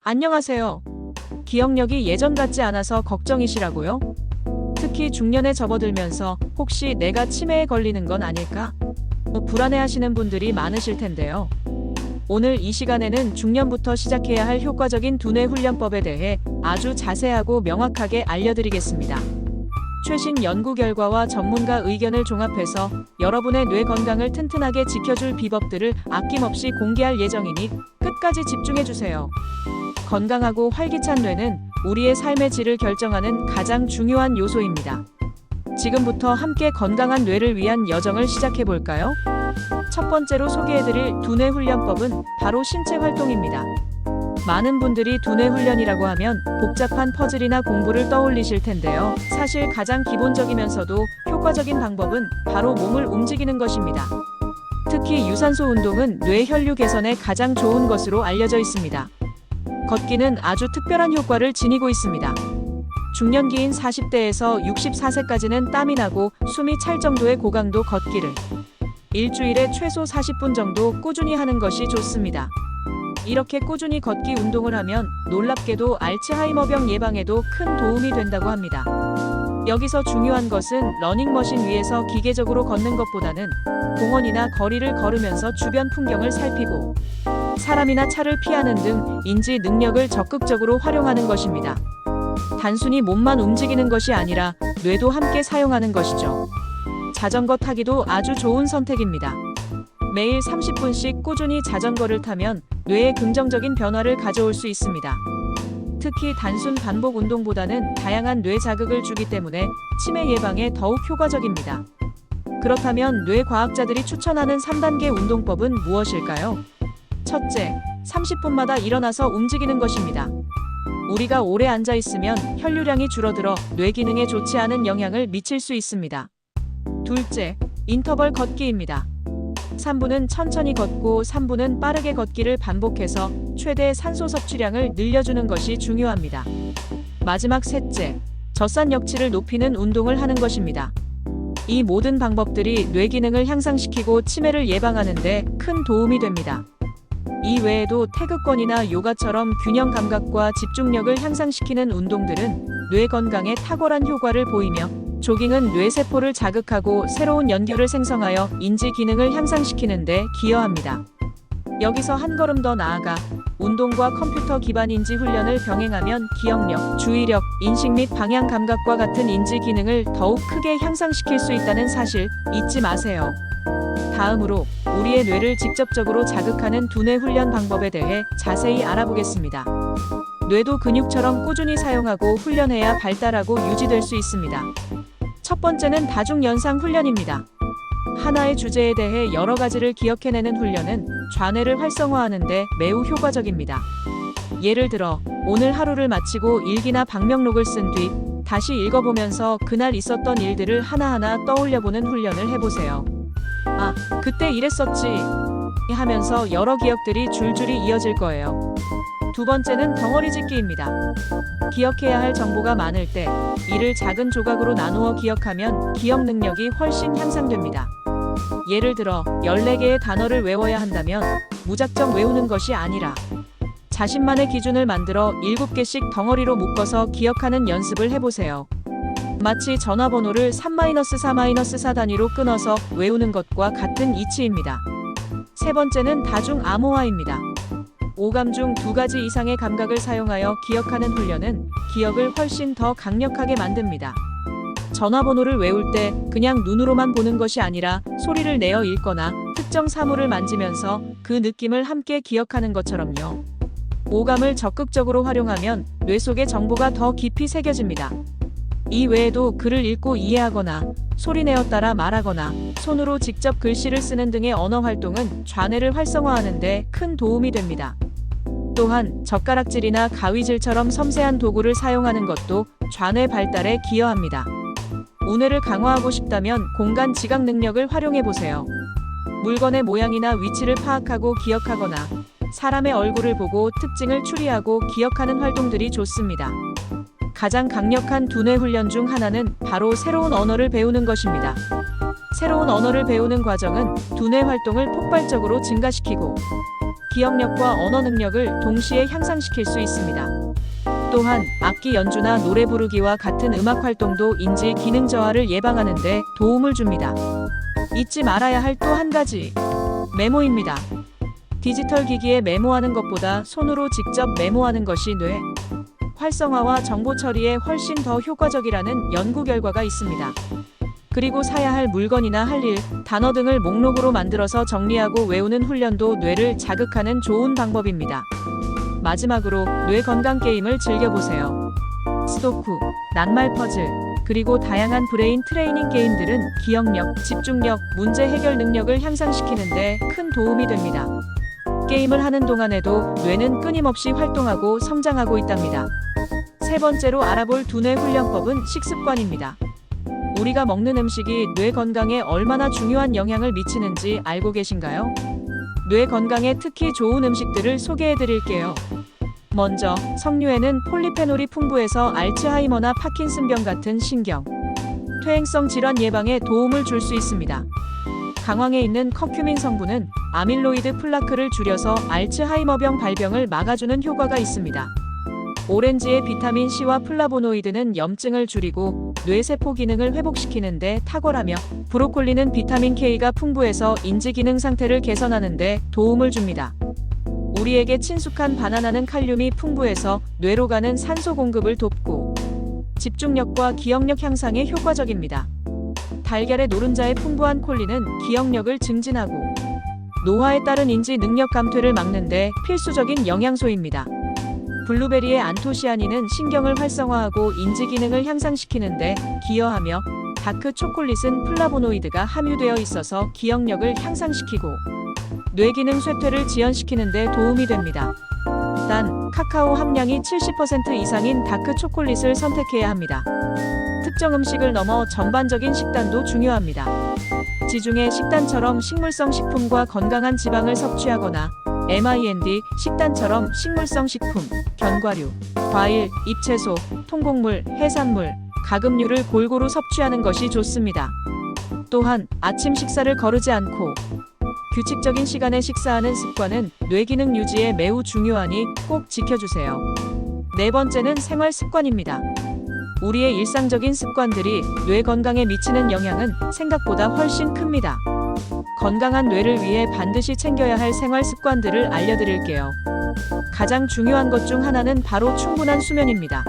안녕하세요. 기억력이 예전 같지 않아서 걱정이시라고요? 특히 중년에 접어들면서 혹시 내가 치매에 걸리는 건 아닐까? 불안해하시는 분들이 많으실 텐데요. 오늘 이 시간에는 중년부터 시작해야 할 효과적인 두뇌 훈련법에 대해 아주 자세하고 명확하게 알려드리겠습니다. 최신 연구 결과와 전문가 의견을 종합해서 여러분의 뇌 건강을 튼튼하게 지켜줄 비법들을 아낌없이 공개할 예정이니 끝까지 집중해주세요. 건강하고 활기찬 뇌는 우리의 삶의 질을 결정하는 가장 중요한 요소입니다. 지금부터 함께 건강한 뇌를 위한 여정을 시작해볼까요? 첫 번째로 소개해드릴 두뇌 훈련법은 바로 신체 활동입니다. 많은 분들이 두뇌 훈련이라고 하면 복잡한 퍼즐이나 공부를 떠올리실 텐데요. 사실 가장 기본적이면서도 효과적인 방법은 바로 몸을 움직이는 것입니다. 특히 유산소 운동은 뇌 혈류 개선에 가장 좋은 것으로 알려져 있습니다. 걷기는 아주 특별한 효과를 지니고 있습니다. 중년기인 40대에서 64세까지는 땀이 나고 숨이 찰 정도의 고강도 걷기를 일주일에 최소 40분 정도 꾸준히 하는 것이 좋습니다. 이렇게 꾸준히 걷기 운동을 하면 놀랍게도 알츠하이머병 예방에도 큰 도움이 된다고 합니다. 여기서 중요한 것은 러닝머신 위에서 기계적으로 걷는 것보다는 공원이나 거리를 걸으면서 주변 풍경을 살피고 사람이나 차를 피하는 등 인지 능력을 적극적으로 활용하는 것입니다. 단순히 몸만 움직이는 것이 아니라 뇌도 함께 사용하는 것이죠. 자전거 타기도 아주 좋은 선택입니다. 매일 30분씩 꾸준히 자전거를 타면 뇌에 긍정적인 변화를 가져올 수 있습니다. 특히 단순 반복 운동보다는 다양한 뇌 자극을 주기 때문에 치매 예방에 더욱 효과적입니다. 그렇다면 뇌 과학자들이 추천하는 3단계 운동법은 무엇일까요? 첫째, 30분마다 일어나서 움직이는 것입니다. 우리가 오래 앉아 있으면 혈류량이 줄어들어 뇌 기능에 좋지 않은 영향을 미칠 수 있습니다. 둘째, 인터벌 걷기입니다. 3분은 천천히 걷고 3분은 빠르게 걷기를 반복해서 최대 산소 섭취량을 늘려주는 것이 중요합니다. 마지막 셋째, 젖산 역치를 높이는 운동을 하는 것입니다. 이 모든 방법들이 뇌 기능을 향상시키고 치매를 예방하는 데 큰 도움이 됩니다. 이 외에도 태극권이나 요가처럼 균형 감각과 집중력을 향상시키는 운동들은 뇌 건강에 탁월한 효과를 보이며 조깅은 뇌세포를 자극하고 새로운 연결을 생성하여 인지 기능을 향상시키는 데 기여합니다. 여기서 한 걸음 더 나아가 운동과 컴퓨터 기반 인지 훈련을 병행하면 기억력, 주의력, 인식 및 방향 감각과 같은 인지 기능을 더욱 크게 향상시킬 수 있다는 사실 잊지 마세요. 다음으로 우리의 뇌를 직접적으로 자극하는 두뇌 훈련 방법에 대해 자세히 알아보겠습니다. 뇌도 근육처럼 꾸준히 사용하고 훈련해야 발달하고 유지될 수 있습니다. 첫 번째는 다중연상 훈련입니다. 하나의 주제에 대해 여러 가지를 기억해내는 훈련은 좌뇌를 활성화하는 데 매우 효과적입니다. 예를 들어 오늘 하루를 마치고 일기나 방명록을 쓴 뒤 다시 읽어보면서 그날 있었던 일들을 하나하나 떠올려보는 훈련을 해보세요. 아, 그때 이랬었지 하면서 여러 기억들이 줄줄이 이어질 거예요. 두 번째는 덩어리 짓기입니다. 기억해야 할 정보가 많을 때 이를 작은 조각으로 나누어 기억하면 기억 능력이 훨씬 향상됩니다. 예를 들어 14개의 단어를 외워야 한다면 무작정 외우는 것이 아니라 자신만의 기준을 만들어 7개씩 덩어리로 묶어서 기억하는 연습을 해보세요. 마치 전화번호를 3-4-4 단위로 끊어서 외우는 것과 같은 이치입니다. 세 번째는 다중 암호화입니다. 오감 중 2가지 이상의 감각을 사용하여 기억하는 훈련은 기억을 훨씬 더 강력하게 만듭니다. 전화번호를 외울 때 그냥 눈으로만 보는 것이 아니라 소리를 내어 읽거나 특정 사물을 만지면서 그 느낌을 함께 기억하는 것처럼요. 오감을 적극적으로 활용하면 뇌 속의 정보가 더 깊이 새겨집니다. 이 외에도 글을 읽고 이해하거나 소리내어 따라 말하거나 손으로 직접 글씨를 쓰는 등의 언어 활동은 좌뇌를 활성화하는 데 큰 도움이 됩니다. 또한 젓가락질이나 가위질처럼 섬세한 도구를 사용하는 것도 좌뇌 발달에 기여합니다. 우뇌를 강화하고 싶다면 공간 지각 능력을 활용해보세요. 물건의 모양이나 위치를 파악하고 기억하거나 사람의 얼굴을 보고 특징을 추리하고 기억하는 활동들이 좋습니다. 가장 강력한 두뇌 훈련 중 하나는 바로 새로운 언어를 배우는 것입니다. 새로운 언어를 배우는 과정은 두뇌 활동을 폭발적으로 증가시키고 기억력과 언어 능력을 동시에 향상시킬 수 있습니다. 또한 악기 연주나 노래 부르기와 같은 음악 활동도 인지 기능 저하를 예방하는 데 도움을 줍니다. 잊지 말아야 할 또 한 가지, 메모입니다. 디지털 기기에 메모하는 것보다 손으로 직접 메모하는 것이 뇌 활성화와 정보 처리에 훨씬 더 효과적이라는 연구 결과가 있습니다. 그리고 사야 할 물건이나 할 일, 단어 등을 목록으로 만들어서 정리하고 외우는 훈련도 뇌를 자극하는 좋은 방법입니다. 마지막으로 뇌 건강 게임을 즐겨보세요. 스도쿠, 낱말 퍼즐, 그리고 다양한 브레인 트레이닝 게임들은 기억력, 집중력, 문제 해결 능력을 향상시키는 데 큰 도움이 됩니다. 게임을 하는 동안에도 뇌는 끊임없이 활동하고 성장하고 있답니다. 세 번째로 알아볼 두뇌 훈련법은 식습관입니다. 우리가 먹는 음식이 뇌 건강에 얼마나 중요한 영향을 미치는지 알고 계신가요? 뇌 건강에 특히 좋은 음식들을 소개해 드릴게요. 먼저 석류에는 폴리페놀이 풍부해서 알츠하이머나 파킨슨병 같은 신경, 퇴행성 질환 예방에 도움을 줄 수 있습니다. 강황에 있는 커큐민 성분은 아밀로이드 플라크를 줄여서 알츠하이머병 발병을 막아주는 효과가 있습니다. 오렌지의 비타민 C와 플라보노이드는 염증을 줄이고 뇌세포 기능을 회복시키는 데 탁월하며, 브로콜리는 비타민 K가 풍부해서 인지 기능 상태를 개선하는 데 도움을 줍니다. 우리에게 친숙한 바나나는 칼륨이 풍부해서 뇌로 가는 산소 공급을 돕고 집중력과 기억력 향상에 효과적입니다. 달걀의 노른자에 풍부한 콜린은 기억력을 증진하고 노화에 따른 인지 능력 감퇴를 막는 데 필수적인 영양소입니다. 블루베리의 안토시아닌은 신경을 활성화하고 인지 기능을 향상시키는 데 기여하며, 다크 초콜릿은 플라보노이드가 함유되어 있어서 기억력을 향상시키고 뇌 기능 쇠퇴를 지연시키는 데 도움이 됩니다. 단, 카카오 함량이 70% 이상인 다크 초콜릿을 선택해야 합니다. 특정 음식을 넘어 전반적인 식단도 중요합니다. 지중해 식단처럼 식물성 식품과 건강한 지방을 섭취하거나 MIND 식단처럼 식물성 식품, 견과류, 과일, 잎채소, 통곡물, 해산물, 가금류를 골고루 섭취하는 것이 좋습니다. 또한 아침 식사를 거르지 않고 규칙적인 시간에 식사하는 습관은 뇌 기능 유지에 매우 중요하니 꼭 지켜주세요. 네 번째는 생활 습관입니다. 우리의 일상적인 습관들이 뇌 건강에 미치는 영향은 생각보다 훨씬 큽니다. 건강한 뇌를 위해 반드시 챙겨야 할 생활 습관들을 알려드릴게요. 가장 중요한 것 중 하나는 바로 충분한 수면입니다.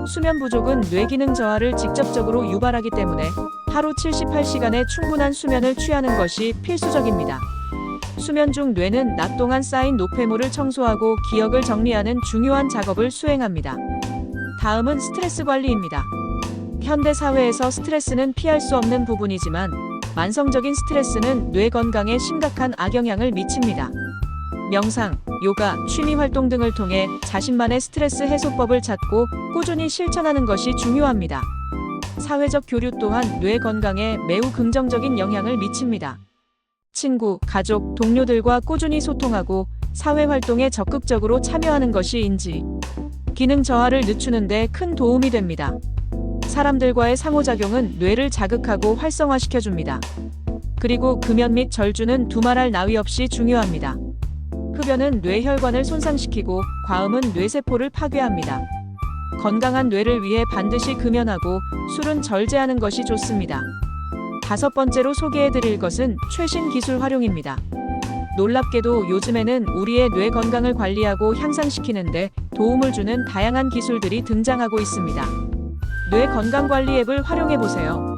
수면 부족은 뇌 기능 저하를 직접적으로 유발하기 때문에 하루 78시간의 충분한 수면을 취하는 것이 필수적입니다. 수면 중 뇌는 낮 동안 쌓인 노폐물을 청소하고 기억을 정리하는 중요한 작업을 수행합니다. 다음은 스트레스 관리입니다. 현대 사회에서 스트레스는 피할 수 없는 부분이지만 만성적인 스트레스는 뇌 건강에 심각한 악영향을 미칩니다. 명상, 요가, 취미 활동 등을 통해 자신만의 스트레스 해소법을 찾고 꾸준히 실천하는 것이 중요합니다. 사회적 교류 또한 뇌 건강에 매우 긍정적인 영향을 미칩니다. 친구, 가족, 동료들과 꾸준히 소통하고 사회 활동에 적극적으로 참여하는 것이 인지 기능 저하를 늦추는 데 큰 도움이 됩니다. 사람들과의 상호작용은 뇌를 자극하고 활성화시켜줍니다. 그리고 금연 및 절주는 두말할 나위 없이 중요합니다. 흡연은 뇌혈관을 손상시키고 과음은 뇌세포를 파괴합니다. 건강한 뇌를 위해 반드시 금연하고 술은 절제하는 것이 좋습니다. 다섯 번째로 소개해드릴 것은 최신 기술 활용입니다. 놀랍게도 요즘에는 우리의 뇌 건강을 관리하고 향상시키는데 도움을 주는 다양한 기술들이 등장하고 있습니다. 뇌 건강관리 앱을 활용해보세요.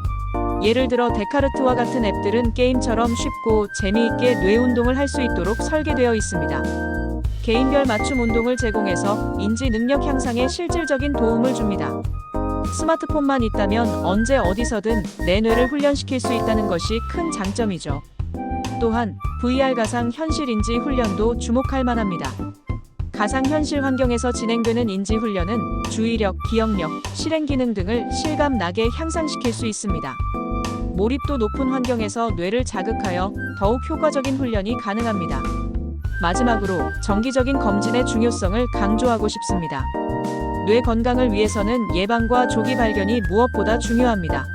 예를 들어 데카르트와 같은 앱들은 게임처럼 쉽고 재미있게 뇌 운동을 할 수 있도록 설계되어 있습니다. 개인별 맞춤 운동을 제공해서 인지 능력 향상에 실질적인 도움을 줍니다. 스마트폰만 있다면 언제 어디서든 내 뇌를 훈련시킬 수 있다는 것이 큰 장점이죠. 또한 VR 가상 현실 인지 훈련도 주목할 만합니다. 가상현실 환경에서 진행되는 인지 훈련은 주의력, 기억력, 실행 기능 등을 실감나게 향상시킬 수 있습니다. 몰입도 높은 환경에서 뇌를 자극하여 더욱 효과적인 훈련이 가능합니다. 마지막으로 정기적인 검진의 중요성을 강조하고 싶습니다. 뇌 건강을 위해서는 예방과 조기 발견이 무엇보다 중요합니다.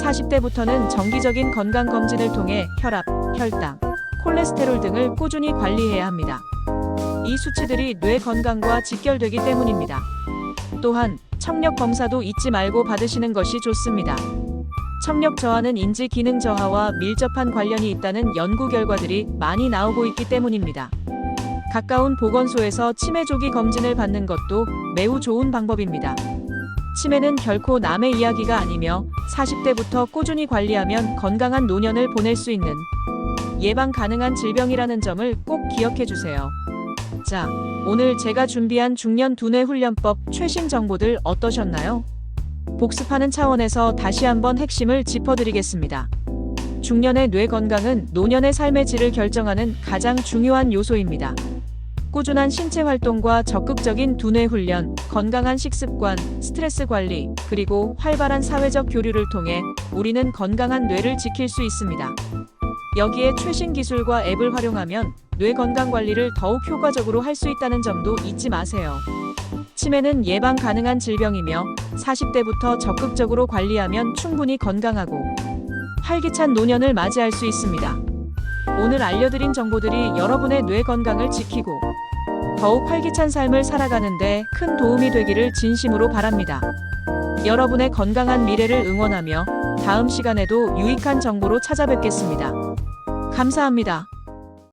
40대부터는 정기적인 건강검진을 통해 혈압, 혈당, 콜레스테롤 등을 꾸준히 관리해야 합니다. 이 수치들이 뇌 건강과 직결되기 때문입니다. 또한 청력 검사도 잊지 말고 받으시는 것이 좋습니다. 청력 저하는 인지 기능 저하와 밀접한 관련이 있다는 연구 결과들이 많이 나오고 있기 때문입니다. 가까운 보건소에서 치매 조기 검진을 받는 것도 매우 좋은 방법입니다. 치매는 결코 남의 이야기가 아니며 40대부터 꾸준히 관리하면 건강한 노년을 보낼 수 있는 예방 가능한 질병이라는 점을 꼭 기억해 주세요. 자, 오늘 제가 준비한 중년 두뇌 훈련법 최신 정보들 어떠셨나요? 복습하는 차원에서 다시 한번 핵심을 짚어드리겠습니다. 중년의 뇌 건강은 노년의 삶의 질을 결정하는 가장 중요한 요소입니다. 꾸준한 신체 활동과 적극적인 두뇌 훈련, 건강한 식습관, 스트레스 관리, 그리고 활발한 사회적 교류를 통해 우리는 건강한 뇌를 지킬 수 있습니다. 여기에 최신 기술과 앱을 활용하면 뇌 건강 관리를 더욱 효과적으로 할 수 있다는 점도 잊지 마세요. 치매는 예방 가능한 질병이며 40대부터 적극적으로 관리하면 충분히 건강하고 활기찬 노년을 맞이할 수 있습니다. 오늘 알려드린 정보들이 여러분의 뇌 건강을 지키고 더욱 활기찬 삶을 살아가는데 큰 도움이 되기를 진심으로 바랍니다. 여러분의 건강한 미래를 응원하며 다음 시간에도 유익한 정보로 찾아뵙겠습니다. 감사합니다.